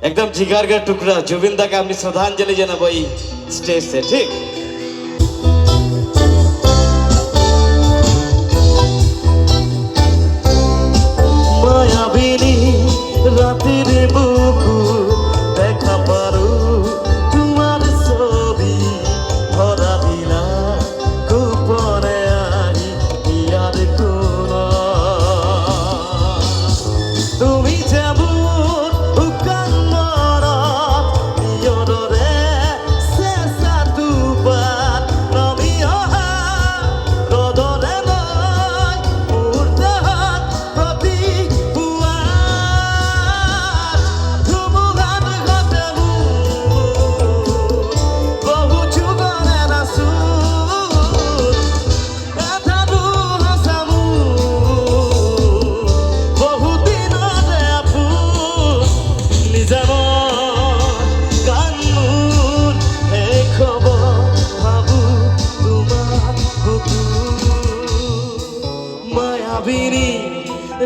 एकदम जिगर का टुकड़ा जुबिन दा का अपनी श्रद्धांजलि জানাবো এই स्टेज से ठीक মায়াবিনী রাতের বুকু দেখা পারো তোমার ছবি ধরা দিলা গোপনে আই ইয়ার কোন তুমি যেমন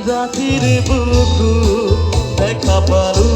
রাতের বুকু দেখা পারু